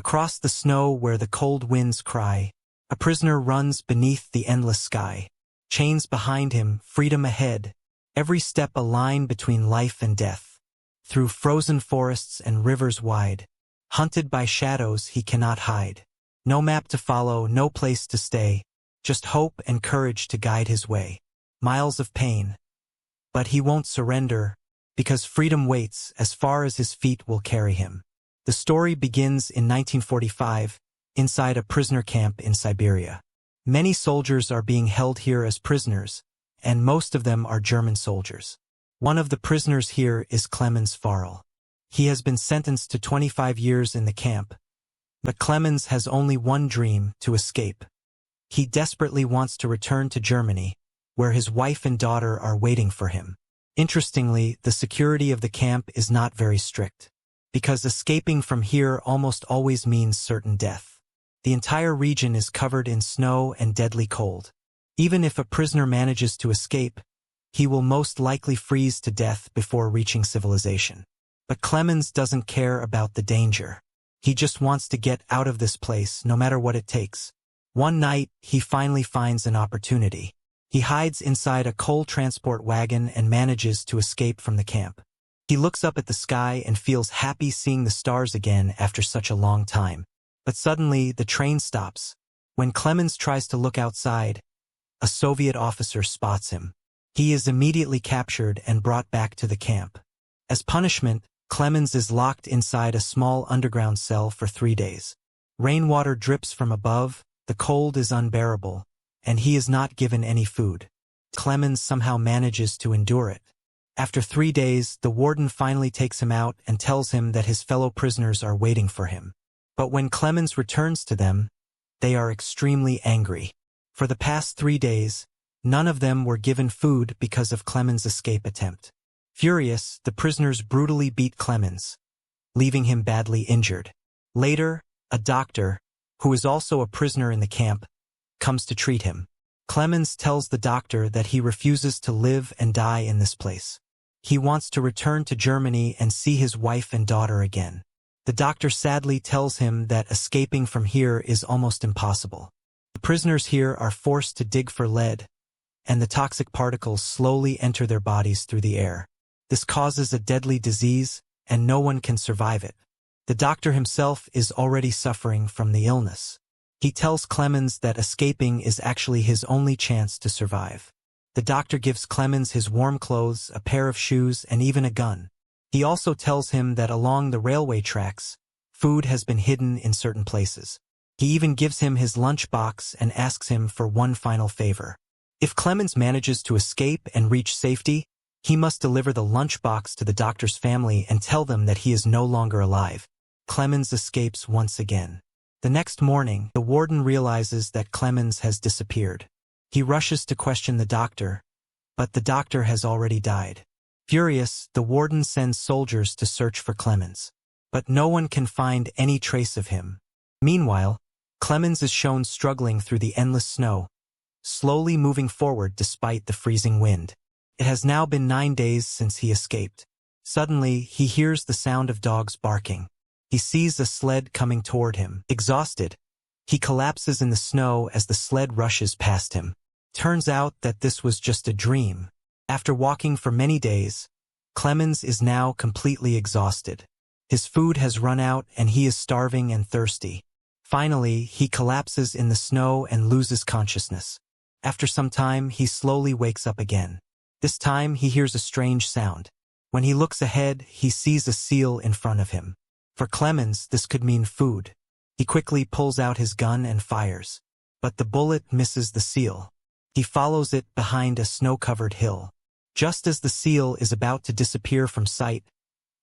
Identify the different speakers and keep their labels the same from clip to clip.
Speaker 1: Across the snow where the cold winds cry, a prisoner runs beneath the endless sky. Chains behind him, freedom ahead, every step a line between life and death. Through frozen forests and rivers wide, hunted by shadows he cannot hide. No map to follow, no place to stay, just hope and courage to guide his way. Miles of pain. But he won't surrender, because freedom waits as far as his feet will carry him. The story begins in 1945, inside a prisoner camp in Siberia. Many soldiers are being held here as prisoners, and most of them are German soldiers. One of the prisoners here is Clemens Farrell. He has been sentenced to 25 years in the camp, but Clemens has only one dream: to escape. He desperately wants to return to Germany, where his wife and daughter are waiting for him. Interestingly, the security of the camp is not very strict, because escaping from here almost always means certain death. The entire region is covered in snow and deadly cold. Even if a prisoner manages to escape, he will most likely freeze to death before reaching civilization. But Clemens doesn't care about the danger. He just wants to get out of this place, no matter what it takes. One night, he finally finds an opportunity. He hides inside a coal transport wagon and manages to escape from the camp. He looks up at the sky and feels happy seeing the stars again after such a long time. But suddenly, the train stops. When Clemens tries to look outside, a Soviet officer spots him. He is immediately captured and brought back to the camp. As punishment, Clemens is locked inside a small underground cell for 3 days. Rainwater drips from above, the cold is unbearable, and he is not given any food. Clemens somehow manages to endure it. After 3 days, the warden finally takes him out and tells him that his fellow prisoners are waiting for him. But when Clemens returns to them, they are extremely angry. For the past 3 days, none of them were given food because of Clemens' escape attempt. Furious, the prisoners brutally beat Clemens, leaving him badly injured. Later, a doctor, who is also a prisoner in the camp, comes to treat him. Clemens tells the doctor that he refuses to live and die in this place. He wants to return to Germany and see his wife and daughter again. The doctor sadly tells him that escaping from here is almost impossible. The prisoners here are forced to dig for lead, and the toxic particles slowly enter their bodies through the air. This causes a deadly disease, and no one can survive it. The doctor himself is already suffering from the illness. He tells Clemens that escaping is actually his only chance to survive. The doctor gives Clemens his warm clothes, a pair of shoes, and even a gun. He also tells him that along the railway tracks, food has been hidden in certain places. He even gives him his lunchbox and asks him for one final favor. If Clemens manages to escape and reach safety, he must deliver the lunchbox to the doctor's family and tell them that he is no longer alive. Clemens escapes once again. The next morning, the warden realizes that Clemens has disappeared. He rushes to question the doctor, but the doctor has already died. Furious, the warden sends soldiers to search for Clemens. But no one can find any trace of him. Meanwhile, Clemens is shown struggling through the endless snow, slowly moving forward despite the freezing wind. It has now been 9 days since he escaped. Suddenly, he hears the sound of dogs barking. He sees a sled coming toward him. Exhausted, he collapses in the snow as the sled rushes past him. Turns out that this was just a dream. After walking for many days, Clemens is now completely exhausted. His food has run out and he is starving and thirsty. Finally, he collapses in the snow and loses consciousness. After some time, he slowly wakes up again. This time, he hears a strange sound. When he looks ahead, he sees a seal in front of him. For Clemens, this could mean food. He quickly pulls out his gun and fires. But the bullet misses the seal. He follows it behind a snow-covered hill. Just as the seal is about to disappear from sight,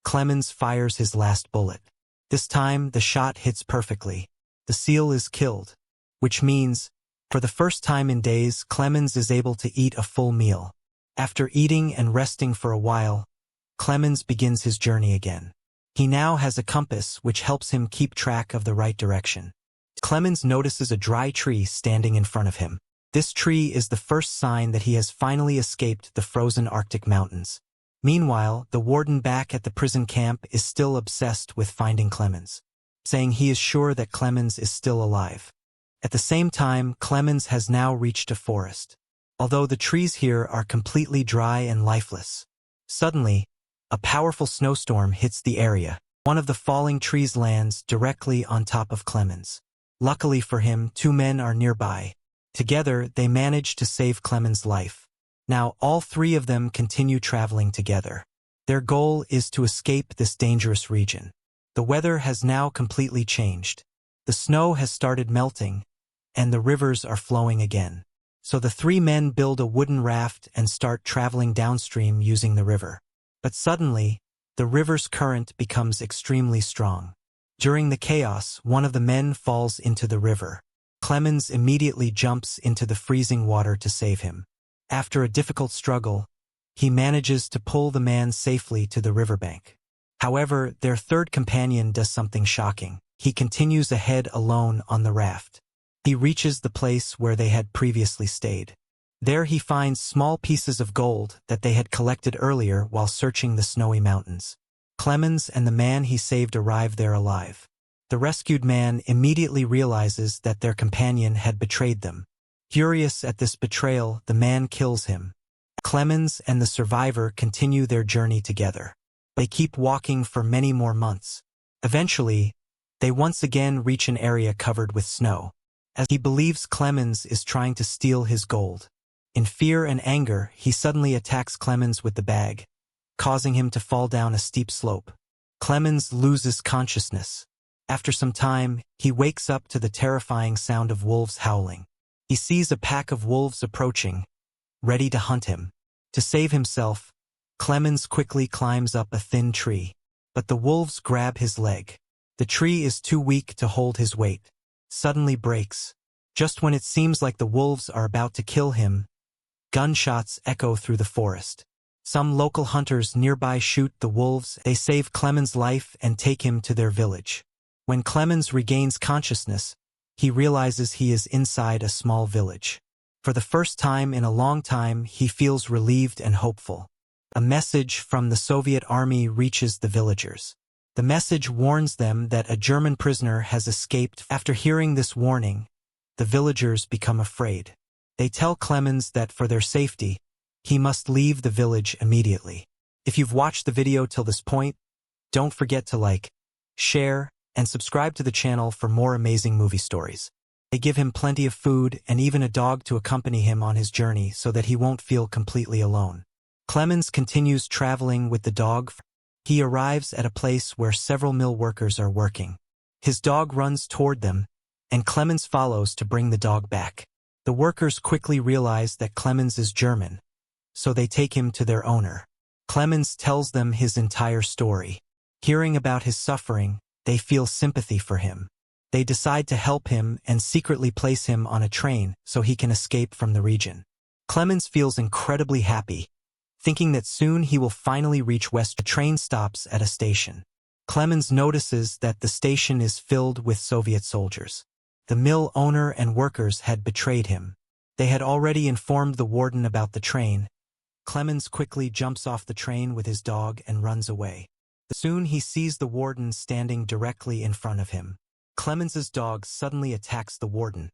Speaker 1: Clemens fires his last bullet. This time, the shot hits perfectly. The seal is killed, which means, for the first time in days, Clemens is able to eat a full meal. After eating and resting for a while, Clemens begins his journey again. He now has a compass which helps him keep track of the right direction. Clemens notices a dry tree standing in front of him. This tree is the first sign that he has finally escaped the frozen Arctic mountains. Meanwhile, the warden back at the prison camp is still obsessed with finding Clemens. saying he is sure that Clemens is still alive. At the same time, Clemens has now reached a forest. Although the trees here are completely dry and lifeless. Suddenly, a powerful snowstorm hits the area. One of the falling trees lands directly on top of Clemens. Luckily for him, two men are nearby. Together, they manage to save Clemens' life. Now, all three of them continue traveling together. Their goal is to escape this dangerous region. The weather has now completely changed. The snow has started melting, and the rivers are flowing again. So the three men build a wooden raft and start traveling downstream using the river. But suddenly, the river's current becomes extremely strong. During the chaos, one of the men falls into the river. Clemens immediately jumps into the freezing water to save him. After a difficult struggle, he manages to pull the man safely to the riverbank. However, their third companion does something shocking. He continues ahead alone on the raft. He reaches the place where they had previously stayed. There he finds small pieces of gold that they had collected earlier while searching the snowy mountains. Clemens and the man he saved arrive there alive. The rescued man immediately realizes that their companion had betrayed them. Furious at this betrayal, the man kills him. Clemens and the survivor continue their journey together. They keep walking for many more months. Eventually, they once again reach an area covered with snow. As he believes Clemens is trying to steal his gold. In fear and anger, he suddenly attacks Clemens with the bag, causing him to fall down a steep slope. Clemens loses consciousness. After some time, he wakes up to the terrifying sound of wolves howling. He sees a pack of wolves approaching, ready to hunt him. To save himself, Clemens quickly climbs up a thin tree. But the wolves grab his leg. The tree is too weak to hold his weight. Suddenly breaks. Just when it seems like the wolves are about to kill him, gunshots echo through the forest. Some local hunters nearby shoot the wolves. They save Clemens' life and take him to their village. When Clemens regains consciousness, he realizes he is inside a small village. For the first time in a long time, he feels relieved and hopeful. A message from the Soviet army reaches the villagers. The message warns them that a German prisoner has escaped. After hearing this warning, the villagers become afraid. They tell Clemens that for their safety, he must leave the village immediately. If you've watched the video till this point, don't forget to like, share, and subscribe to the channel for more amazing movie stories. They give him plenty of food and even a dog to accompany him on his journey so that he won't feel completely alone. Clemens continues traveling with the dog. He arrives at a place where several mill workers are working. His dog runs toward them, and Clemens follows to bring the dog back. The workers quickly realize that Clemens is German, so they take him to their owner. Clemens tells them his entire story. Hearing about his suffering, they feel sympathy for him. They decide to help him and secretly place him on a train so he can escape from the region. Clemens feels incredibly happy, thinking that soon he will finally reach West. The train stops at a station. Clemens notices that the station is filled with Soviet soldiers. The mill owner and workers had betrayed him. They had already informed the warden about the train. Clemens quickly jumps off the train with his dog and runs away. Soon he sees the warden standing directly in front of him. Clemens's dog suddenly attacks the warden.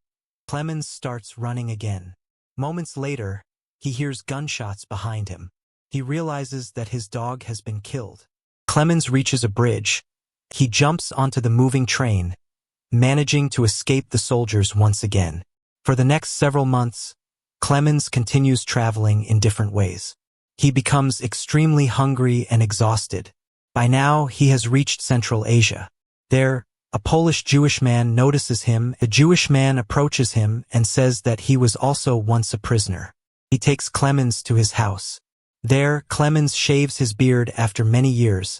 Speaker 1: Clemens starts running again. Moments later, he hears gunshots behind him. He realizes that his dog has been killed. Clemens reaches a bridge. He jumps onto the moving train, managing to escape the soldiers once again. For the next several months, Clemens continues traveling in different ways. He becomes extremely hungry and exhausted. By now, he has reached Central Asia. There, a Polish Jewish man notices him. The Jewish man approaches him and says that he was also once a prisoner. He takes Clemens to his house. There, Clemens shaves his beard after many years,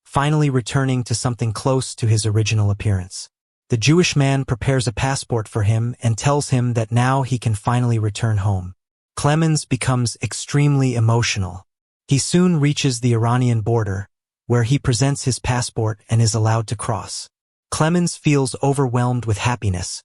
Speaker 1: finally returning to something close to his original appearance. The Jewish man prepares a passport for him and tells him that now he can finally return home. Clemens becomes extremely emotional. He soon reaches the Iranian border, where he presents his passport and is allowed to cross. Clemens feels overwhelmed with happiness,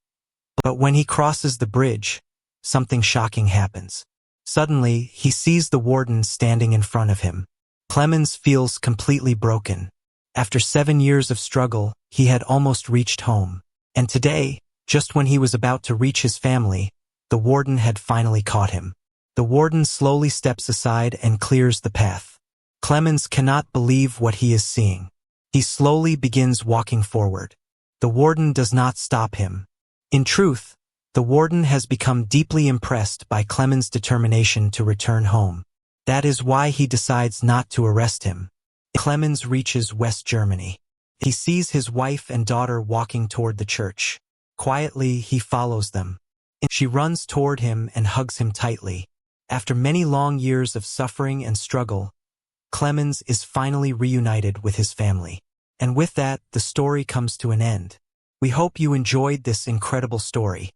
Speaker 1: but when he crosses the bridge, something shocking happens. Suddenly, he sees the warden standing in front of him. Clemens feels completely broken. After 7 years of struggle, he had almost reached home. And today, just when he was about to reach his family, the warden had finally caught him. The warden slowly steps aside and clears the path. Clemens cannot believe what he is seeing. He slowly begins walking forward. The warden does not stop him. In truth, the warden has become deeply impressed by Clemens' determination to return home. That is why he decides not to arrest him. Clemens reaches West Germany. He sees his wife and daughter walking toward the church. Quietly, he follows them. She runs toward him and hugs him tightly. After many long years of suffering and struggle, Clemens is finally reunited with his family. And with that, the story comes to an end. We hope you enjoyed this incredible story.